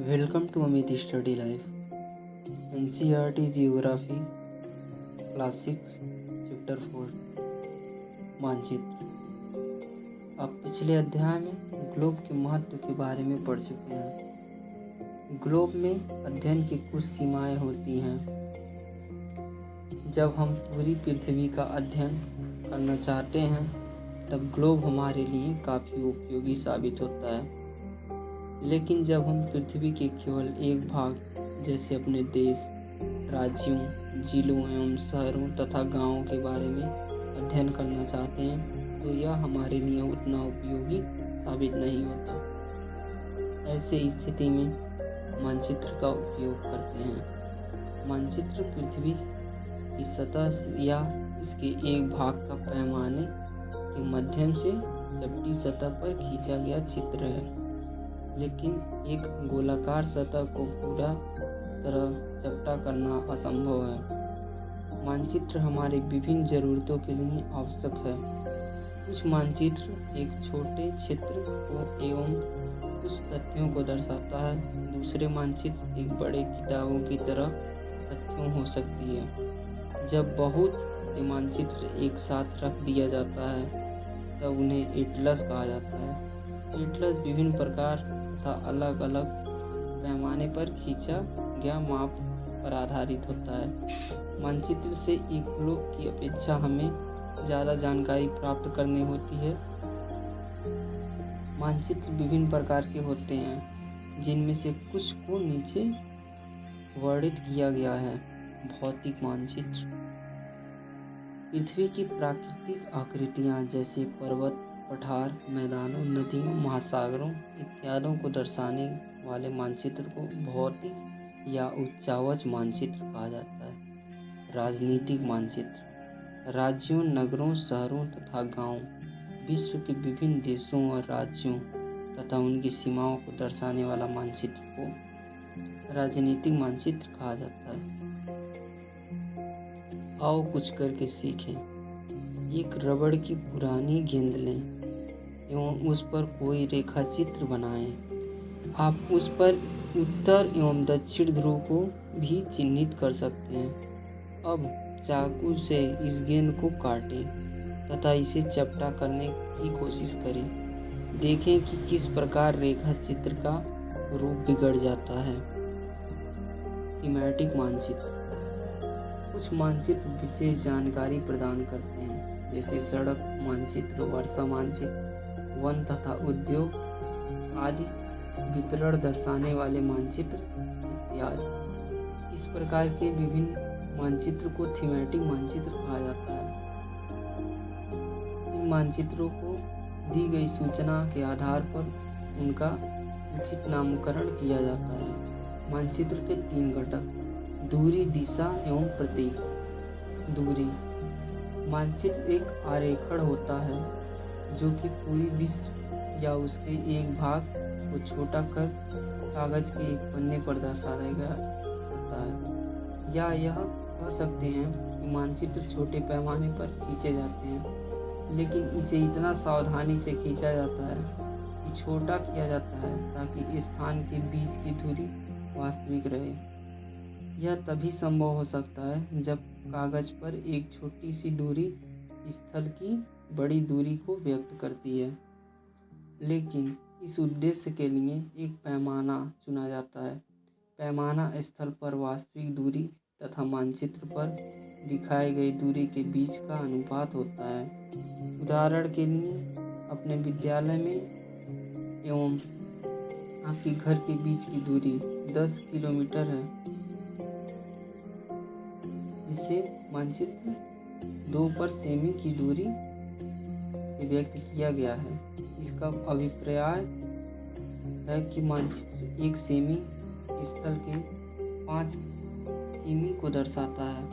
Welcome to Amit Study Life. NCERT Geography Class 6 Chapter 4 मानचित्र। आप पिछले अध्याय में ग्लोब के महत्व के बारे में पढ़ चुके हैं। ग्लोब में अध्ययन की कुछ सीमाएं होती हैं। जब हम पूरी पृथ्वी का अध्ययन करना चाहते हैं तब ग्लोब हमारे लिए काफ़ी उपयोगी साबित होता है। लेकिन जब हम पृथ्वी के केवल एक भाग जैसे अपने देश, राज्यों, जिलों एवं शहरों तथा गांवों के बारे में अध्ययन करना चाहते हैं तो यह हमारे लिए उतना उपयोगी साबित नहीं होता। ऐसे स्थिति में मानचित्र का उपयोग करते हैं। मानचित्र पृथ्वी की सतह या इसके एक भाग का पैमाने के माध्यम से चपटी सतह पर खींचा गया चित्र है, लेकिन एक गोलाकार सतह को पूरा तरह चपटा करना असंभव है। मानचित्र हमारे विभिन्न ज़रूरतों के लिए आवश्यक है। कुछ मानचित्र एक छोटे क्षेत्र को एवं कुछ तथ्यों को दर्शाता है। दूसरे मानचित्र एक बड़े किताबों की तरह तथ्यों हो सकती है। जब बहुत से मानचित्र एक साथ रख दिया जाता है तब उन्हें एटलस कहा जाता है। एटलस विभिन्न प्रकार तथा अलग अलग पैमाने पर खींचा गया माप पर आधारित होता है। मानचित्र से एक ग्लोब की अपेक्षा हमें ज़्यादा जानकारी प्राप्त करनी होती है। मानचित्र विभिन्न प्रकार के होते हैं, जिनमें से कुछ को नीचे वर्णित किया गया है। भौतिक मानचित्र पृथ्वी की प्राकृतिक आकृतियाँ जैसे पर्वत, पठार, मैदानों, नदियों, महासागरों इत्यादि को दर्शाने वाले मानचित्र को भौतिक या उच्चावच मानचित्र कहा जाता है। राजनीतिक मानचित्र राज्यों, नगरों, शहरों तथा गांवों, विश्व के विभिन्न देशों और राज्यों तथा उनकी सीमाओं को दर्शाने वाला मानचित्र को राजनीतिक मानचित्र कहा जाता है। आओ कुछ करके सीखें। एक रबड़ की पुरानी गेंद लें एवं उस पर कोई रेखा चित्र बनाएं। आप उस पर उत्तर एवं दक्षिण ध्रुव को भी चिन्हित कर सकते हैं। अब चाकू से इस गेंद को काटें तथा इसे चपटा करने की कोशिश करें। देखें कि किस प्रकार रेखा चित्र का रूप बिगड़ जाता है। थीमेटिक मानचित्र कुछ मानचित्र विशेष जानकारी प्रदान करते हैं, जैसे सड़क मानचित्र, वर्षा मानचित्र, वन तथा उद्योग आदि, वितरण दर्शाने वाले मानचित्र इत्यादि। इस प्रकार के विभिन्न मानचित्र को थीमेटिक मानचित्र कहा जाता है। इन मानचित्रों को दी गई सूचना के आधार पर उनका उचित नामकरण किया जाता है। मानचित्र के 3 घटक: दूरी, दिशा एवं प्रतीक। दूरी मानचित्र एक आरेखण होता है जो कि पूरी विश्व या उसके एक भाग को छोटा कर कागज के एक पन्ने पर दर्शाया गया होता है। या यह कह सकते हैं कि मानचित्र छोटे पैमाने पर खींचे जाते हैं, लेकिन इसे इतना सावधानी से खींचा जाता है कि छोटा किया जाता है ताकि स्थान के बीच की दूरी वास्तविक रहे। यह तभी संभव हो सकता है जब कागज पर एक छोटी सी दूरी स्थल की बड़ी दूरी को व्यक्त करती है। लेकिन इस उद्देश्य के लिए एक पैमाना चुना जाता है। पैमाना स्थल पर वास्तविक दूरी तथा मानचित्र पर दिखाई गई दूरी के बीच का अनुपात होता है। उदाहरण के लिए अपने विद्यालय में एवं आपके घर के बीच की दूरी 10 किलोमीटर है, जिसे मानचित्र 2 पर सेमी की दूरी से व्यक्त किया गया है। इसका अभिप्राय है कि मानचित्र 1 सेमी स्थल के 5 किमी को दर्शाता है।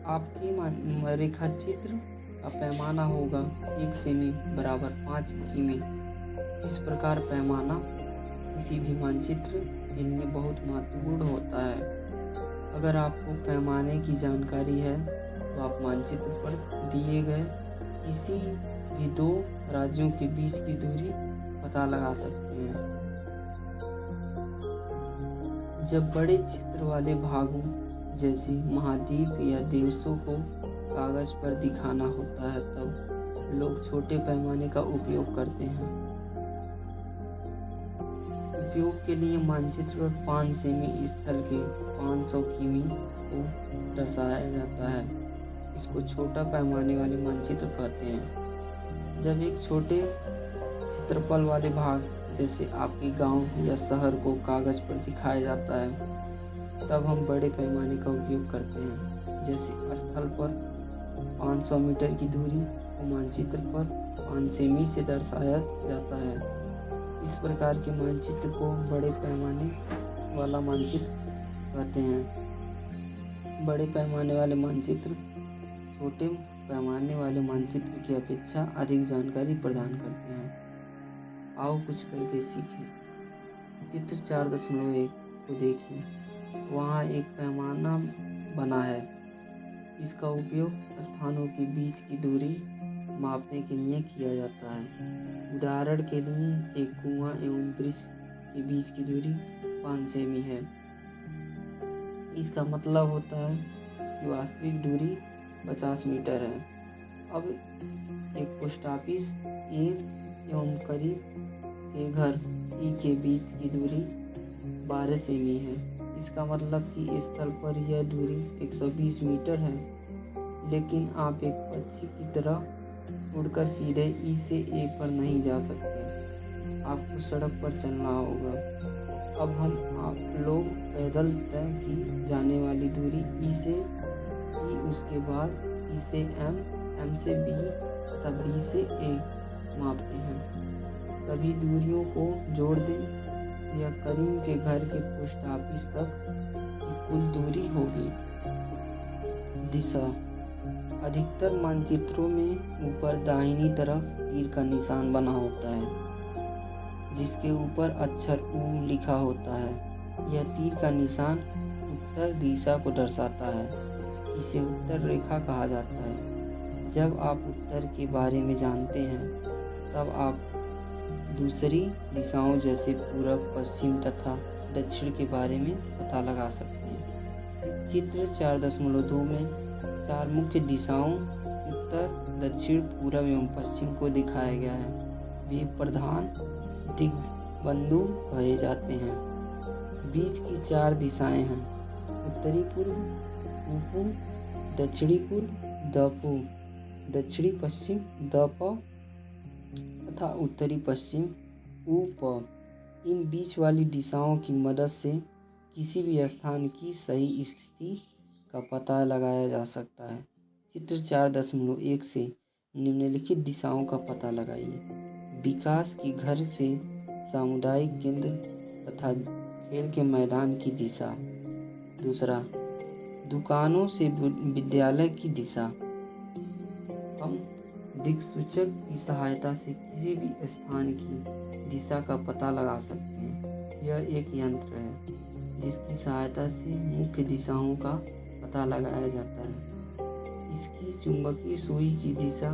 आपके रेखाचित्र का पैमाना होगा 1 सेमी बराबर 5 किमी। इस प्रकार पैमाना किसी भी मानचित्र के लिए बहुत महत्वपूर्ण होता है। अगर आपको पैमाने की जानकारी है तो आप मानचित्र पर दिए गए किसी भी 2 राज्यों के बीच की दूरी पता लगा सकते हैं। जब बड़े क्षेत्र वाले भागों जैसे महाद्वीप या देशों को कागज पर दिखाना होता है तब लोग छोटे पैमाने का उपयोग करते हैं। उपयोग के लिए मानचित्र पर 5 सेमी स्थल के 500 किमी को दर्शाया जाता है। इसको छोटा पैमाने वाले मानचित्र कहते हैं। जब एक छोटे क्षेत्रफल वाले भाग जैसे आपके गांव या शहर को कागज पर दिखाया जाता है तब हम बड़े पैमाने का उपयोग करते हैं। जैसे स्थल पर 500 मीटर की दूरी को मानचित्र पर 5 सेमी से दर्शाया जाता है। इस प्रकार के मानचित्र को बड़े पैमाने वाला मानचित्र कहते हैं। बड़े पैमाने वाले मानचित्र छोटे पैमाने वाले मानचित्र की अपेक्षा अधिक जानकारी प्रदान करते हैं। आओ कुछ करके सीखें। चित्र 4.1 को देखिए। वहाँ एक पैमाना बना है। इसका उपयोग स्थानों के बीच की दूरी मापने के लिए किया जाता है। उदाहरण के लिए एक कुआं एवं वृक्ष के बीच की दूरी 5 सेमी है। इसका मतलब होता है कि वास्तविक दूरी 50 मीटर है। अब एक पोस्ट ऑफिस ए एवं करीब के घर ई के बीच की दूरी 12 सेमी है। इसका मतलब कि इस स्थल पर यह दूरी 120 मीटर है, लेकिन आप एक पक्षी की तरह उड़कर सीधे ई से ए पर नहीं जा सकते। आपको सड़क पर चलना होगा। अब हम आप लोग पैदल तय की जाने वाली दूरी ई से सी, उसके बाद सी से एम, एम से बी तथा बी से ए मापते हैं। सभी दूरियों को जोड़ दें। यह करीम के घर के पोस्ट ऑफिस तक की कुल दूरी होगी। दिशा। अधिकतर मानचित्रों में ऊपर दाहिनी तरफ तीर का निशान बना होता है, जिसके ऊपर अक्षर U लिखा होता है। यह तीर का निशान उत्तर दिशा को दर्शाता है। इसे उत्तर रेखा कहा जाता है। जब आप उत्तर के बारे में जानते हैं तब आप दूसरी दिशाओं जैसे पूरब, पश्चिम तथा दक्षिण के बारे में पता लगा सकते हैं। चित्र 4.2 में 4 मुख्य दिशाओं उत्तर, दक्षिण, पूरब एवं पश्चिम को दिखाया गया है। वे प्रधान दिग्बंधु कहे जाते हैं। बीच की 4 दिशाएं हैं उत्तरी पूर्व उप, दक्षिणी पूर्व दप, दक्षिणी पश्चिम दप तथा उत्तरी पश्चिम उप। इन बीच वाली दिशाओं की मदद से किसी भी स्थान की सही स्थिति का पता लगाया जा सकता है। चित्र 4.1 से निम्नलिखित दिशाओं का पता लगाइए। विकास की घर से सामुदायिक केंद्र तथा खेल के मैदान की दिशा। दूसरा, दुकानों से विद्यालय की दिशा। हम दिक्सूचक की सहायता से किसी भी स्थान की दिशा का पता लगा सकते हैं। यह एक यंत्र है जिसकी सहायता से मुख्य दिशाओं का पता लगाया जाता है। इसकी चुंबकीय सुई की दिशा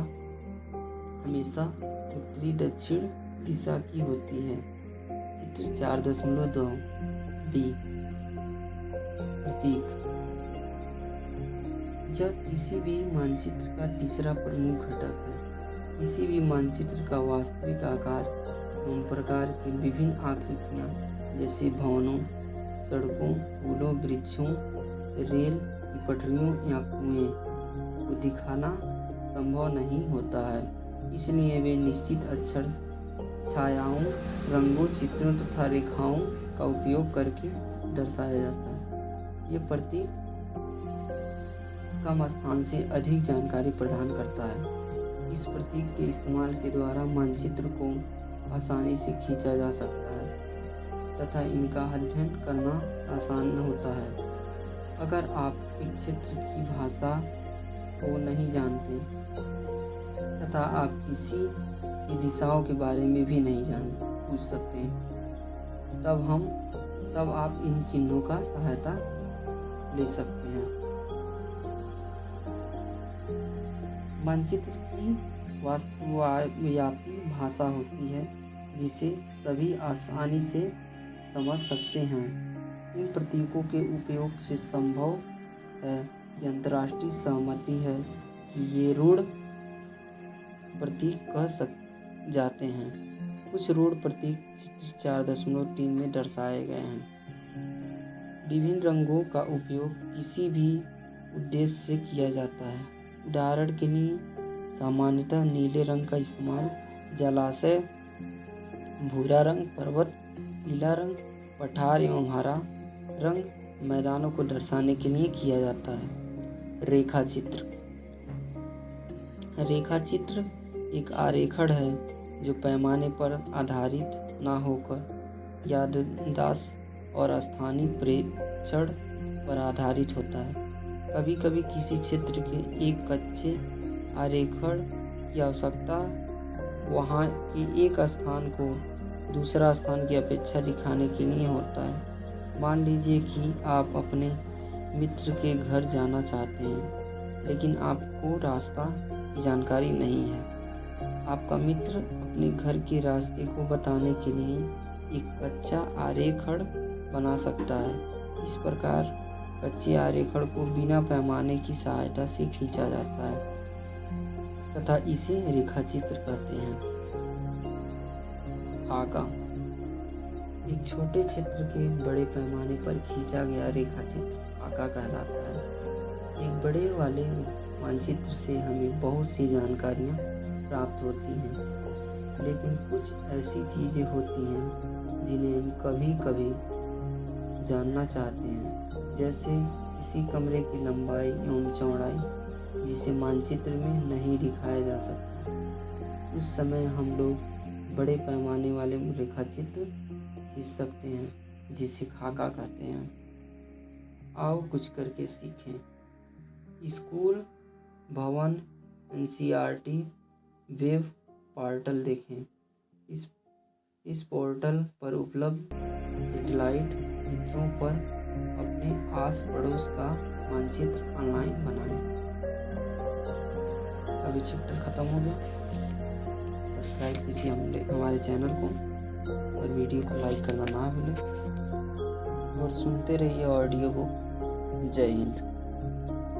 हमेशा उत्तरी दक्षिण दिशा की होती है। चित्र 4.2 बी। प्रतीक। यह किसी भी मानचित्र का तीसरा प्रमुख घटक है। किसी भी मानचित्र का वास्तविक आकार एवं प्रकार की विभिन्न आकृतियाँ जैसे भवनों, सड़कों, पुलों, वृक्षों, रेल की पटरियों या कुएं को दिखाना संभव नहीं होता है। इसलिए वे निश्चित अक्षर, छायाओं, रंगों, चित्रों तथा रेखाओं का उपयोग करके दर्शाया जाता है। ये प्रतीक कम स्थान से अधिक जानकारी प्रदान करता है। इस प्रतीक के इस्तेमाल के द्वारा मानचित्र को आसानी से खींचा जा सकता है तथा इनका अध्ययन करना आसान होता है। अगर आप एक क्षेत्र की भाषा को नहीं जानते तथा आप किसी की दिशाओं के बारे में भी नहीं पूछ सकते, तब आप इन चिन्हों का सहायता ले सकते हैं। मानचित्र की वास्तुव्यापी भाषा होती है जिसे सभी आसानी से समझ सकते हैं। इन प्रतीकों के उपयोग से संभव है कि अंतर्राष्ट्रीय सहमति है कि ये रूढ़ प्रतीक कह जाते हैं। कुछ रूढ़ प्रतीक चित्र 4.3 में दर्शाए गए हैं। विभिन्न रंगों का उपयोग किसी भी उद्देश्य से किया जाता है। उदाहरण के लिए सामान्यतः नीले रंग का इस्तेमाल जलाशय, भूरा रंग पर्वत, पीला रंग पठार एवं हरा रंग मैदानों को दर्शाने के लिए किया जाता है। रेखा चित्र एक आरेखण है जो पैमाने पर आधारित न होकर याददाश्त और स्थानीय प्रेक्षण पर आधारित होता है। कभी कभी किसी क्षेत्र के एक कच्चे आरेखण की आवश्यकता वहाँ के एक स्थान को दूसरा स्थान की अपेक्षा दिखाने के लिए होता है। मान लीजिए कि आप अपने मित्र के घर जाना चाहते हैं, लेकिन आपको रास्ता की जानकारी नहीं है। आपका मित्र अपने घर के रास्ते को बताने के लिए एक कच्चा आरेखण बना सकता है। इस प्रकार कच्चे आरेखण को बिना पैमाने की सहायता से खींचा जाता है तथा इसे रेखाचित्र कहते हैं। खाका एक छोटे क्षेत्र के बड़े पैमाने पर खींचा गया रेखाचित्र खाका कहलाता है। एक बड़े वाले मानचित्र से हमें बहुत सी जानकारियाँ प्राप्त होती हैं, लेकिन कुछ ऐसी चीज़ें होती हैं जिन्हें हम कभी कभी जानना चाहते हैं, जैसे किसी कमरे की लंबाई एवं चौड़ाई जिसे मानचित्र में नहीं दिखाया जा सकता। उस समय हम लोग बड़े पैमाने वाले रेखाचित्र खींच सकते हैं, जिसे खाका कहते हैं। आओ कुछ करके सीखें। स्कूल भवन NCERT वेब पोर्टल देखें। इस पोर्टल पर उपलब्ध सैटेलाइट चित्रों पर अपने आस पड़ोस का मानचित्र ऑनलाइन बनाएं। अभी चैप्टर खत्म हो गया। सब्सक्राइब कीजिए हमारे चैनल को और वीडियो को लाइक करना ना भूलें और सुनते रहिए ऑडियो बुक। जय हिंद।